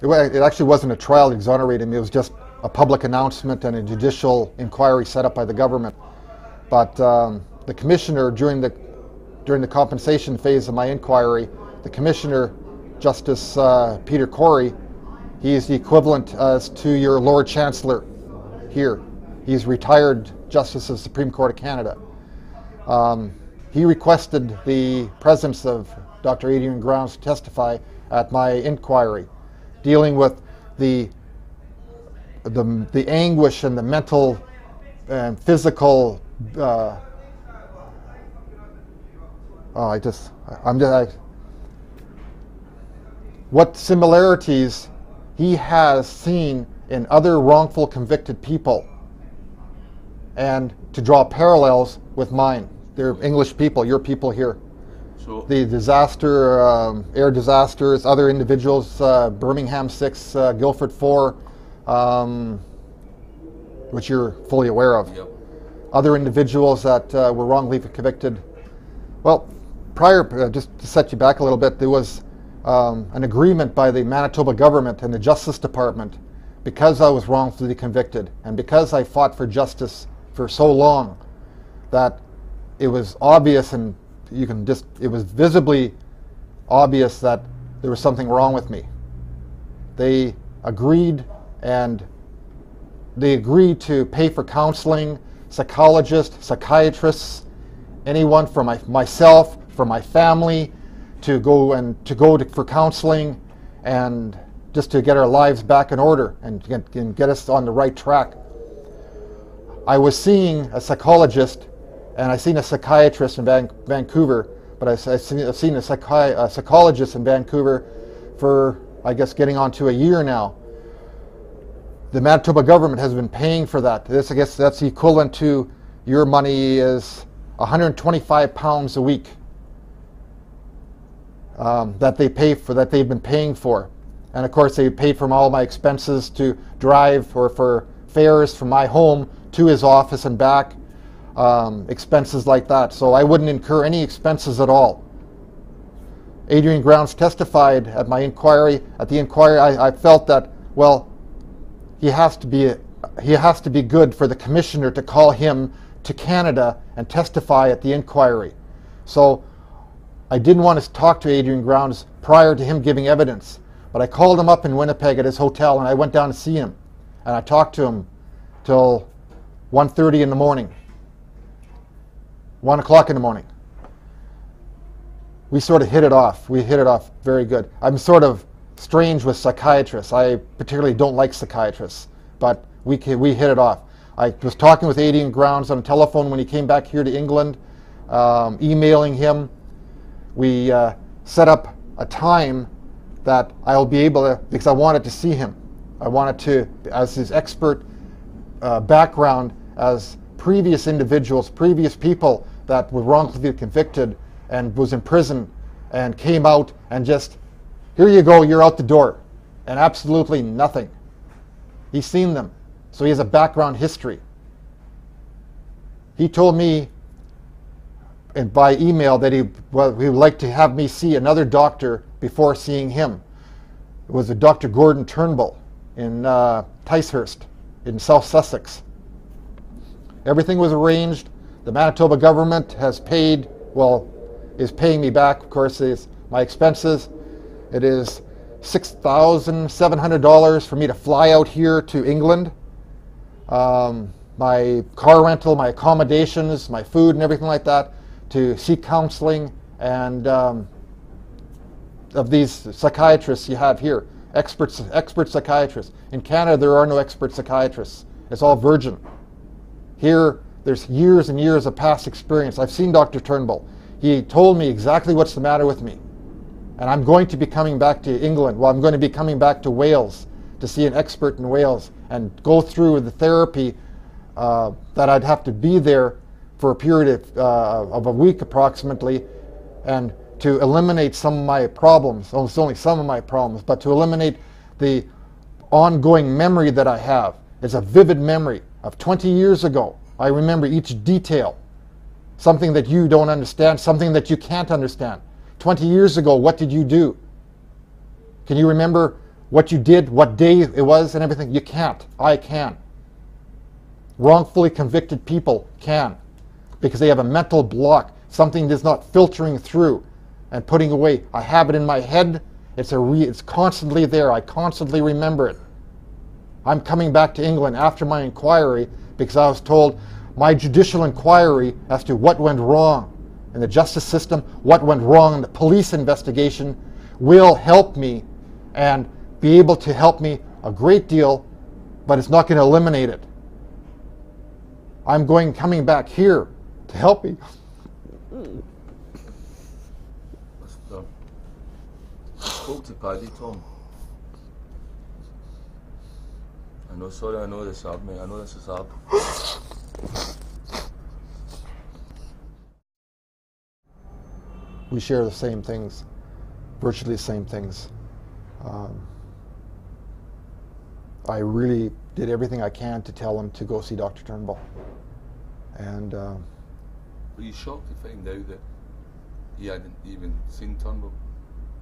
It actually wasn't a trial to exonerate him. It was just a public announcement and a judicial inquiry set up by the government. But the commissioner, during the compensation phase of my inquiry, the commissioner, Justice Peter Corey, he is the equivalent as to your Lord Chancellor here. He's retired Justice of the Supreme Court of Canada. He requested the presence of Dr. Adrian Grounds to testify at my inquiry, dealing with the anguish and the mental and physical. What similarities he has seen in other wrongful convicted people, and to draw parallels with mine. They're English people, your people here. So the disaster, air disasters, other individuals, Birmingham 6, Guildford 4, which you're fully aware of. Yep. Other individuals that were wrongly convicted. Well, prior, just to set you back a little bit, there was an agreement by the Manitoba government and the Justice Department, because I was wrongfully convicted and because I fought for justice for so long, that it was obvious, and it was visibly obvious that there was something wrong with me. They agreed, and they agreed to pay for counseling, psychologists, psychiatrists, anyone from myself, from my family, to go for counseling, and just to get our lives back in order and get us on the right track. I was seeing a psychologist, and I seen a psychiatrist in Vancouver, but I've seen a psychologist in Vancouver for, I guess, getting on to a year now. The Manitoba government has been paying for that. I guess that's equivalent to, your money is 125 pounds a week that they pay for, that they've been paying for. And of course they paid for all my expenses to drive, or for fares from my home to his office and back, expenses like that. So I wouldn't incur any expenses at all. Adrian Grounds testified at my inquiry. At the inquiry, I felt that, well, he has to be good for the commissioner to call him to Canada and testify at the inquiry. So I didn't want to talk to Adrian Grounds prior to him giving evidence, but I called him up in Winnipeg at his hotel, and I went down to see him, and I talked to him till 1:30 in the morning, 1 o'clock in the morning. We sort of hit it off. We hit it off very good. I'm sort of strange with psychiatrists. I particularly don't like psychiatrists, but we hit it off. I was talking with Adrian Grounds on the telephone when he came back here to England, emailing him. We set up a time that I'll be able to, because I wanted to see him. I wanted to, as his expert background, as previous individuals, previous people that were wrongfully convicted and was in prison and came out and just, here you go, you're out the door, and absolutely nothing. He's seen them, so he has a background history. He told me, and by email, that he would like to have me see another doctor before seeing him. It was a Dr. Gordon Turnbull in Ticehurst in South Sussex. Everything was arranged. The Manitoba government has paid, well, is paying me back, of course, my expenses. It is $6,700 for me to fly out here to England. My car rental, my accommodations, my food and everything like that, to seek counseling, and of these psychiatrists you have here, expert psychiatrists. In Canada, there are no expert psychiatrists. It's all virgin. Here, there's years and years of past experience. I've seen Dr. Turnbull. He told me exactly what's the matter with me. And I'm going to be coming back to England. Well, I'm going to be coming back to Wales to see an expert in Wales and go through the therapy that I'd have to be there for a period of a week approximately, and to eliminate some of my problems. Well, it's only some of my problems, but to eliminate the ongoing memory that I have. It's a vivid memory of 20 years ago. I remember each detail. Something that you don't understand, something that you can't understand. 20 years ago, what did you do? Can you remember what you did, what day it was and everything. You can't. I can. Wrongfully convicted people can, because they have a mental block. Something is not filtering through and putting away. I have it in my head. It's constantly there. I constantly remember it. I'm coming back to England after my inquiry because I was told my judicial inquiry as to what went wrong in the justice system, what went wrong in the police investigation, will help me and be able to help me a great deal, but it's not going to eliminate it. I'm coming back here to help me. Spoke to Paddy, Tom. I know this is hard, mate. I know this is hard. We share the same things, virtually the same things. I really did everything I can to tell him to go see Dr. Turnbull. And were you shocked to find out that he hadn't even seen Turnbull?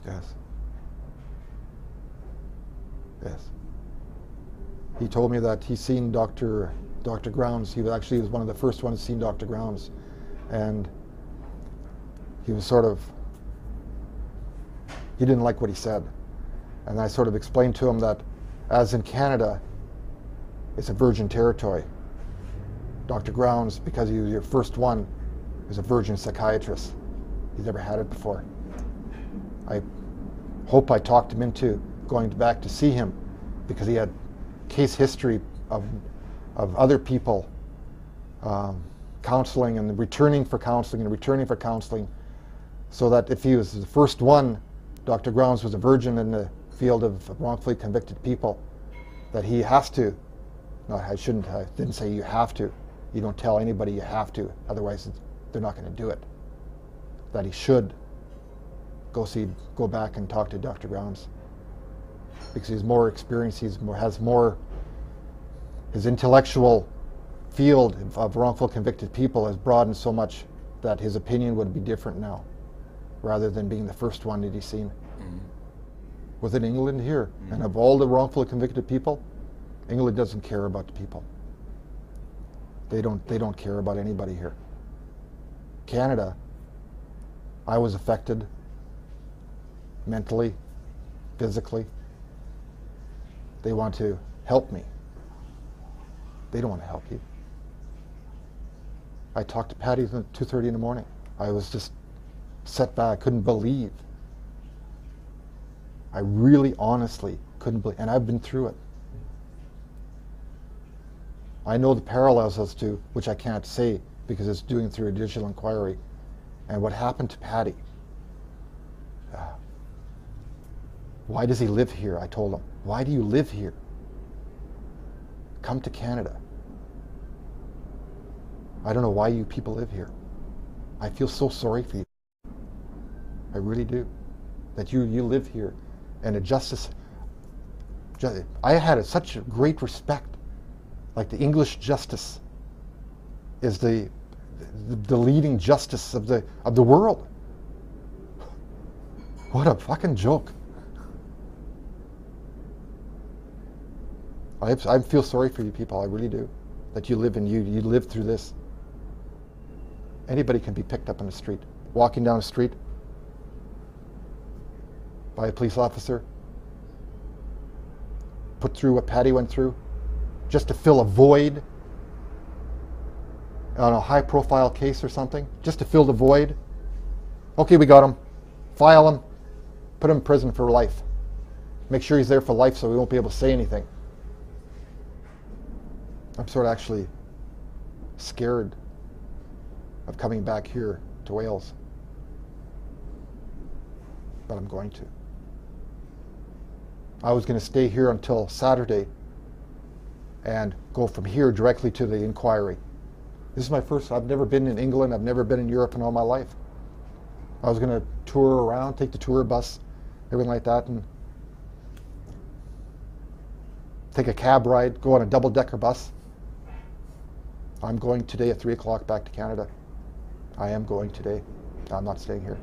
Yes. Yes. He told me that he's seen Dr. Grounds. He was one of the first ones seen Dr. Grounds, and he was he didn't like what he said. And I sort of explained to him that, as in Canada, it's a virgin territory. Dr. Grounds, because he was your first one, is a virgin psychiatrist. He's never had it before. I hope I talked him into going back to see him, because he had case history of other people counseling and returning for counseling, so that if he was the first one, Dr. Grounds was a virgin in the field of wrongfully convicted people, that he has to, no, I didn't say you have to, you don't tell anybody you have to, otherwise they're not going to do it, that he should go back and talk to Dr. Grounds, because he's more experienced, his intellectual field of wrongful convicted people has broadened so much that his opinion would be different now, rather than being the first one that he's seen. Mm-hmm. Within England here, mm-hmm. And of all the wrongfully convicted people, England doesn't care about the people. They don't care about anybody here. Canada, I was affected mentally, physically. They want to help me. They don't want to help you. I talked to Patty at 2:30 in the morning. I was just set back. I couldn't believe. I really, honestly couldn't believe. And I've been through it. I know the parallels as to, which I can't say because it's doing through a judicial inquiry, and what happened to Patty. Why does he live here? I told him. Why do you live here? Come to Canada. I don't know why you people live here. I feel so sorry for you. I really do. That you live here, and I had such great respect. Like the English justice is the leading justice of the world. What a fucking joke. I feel sorry for you people. I really do. That you live you live through this. Anybody can be picked up on the street, walking down the street by a police officer, put through what Patty went through, just to fill a void on a high-profile case or something, just to fill the void. Okay, we got him. File him. Put him in prison for life. Make sure he's there for life so we won't be able to say anything. I'm sort of actually scared of coming back here to Wales. But I'm going to. I was going to stay here until Saturday and go from here directly to the inquiry. This is my first, I've never been in England, I've never been in Europe in all my life. I was going to tour around, take the tour bus, everything like that, and take a cab ride, go on a double-decker bus. I'm going today at 3 o'clock back to Canada. I am going today. I'm not staying here.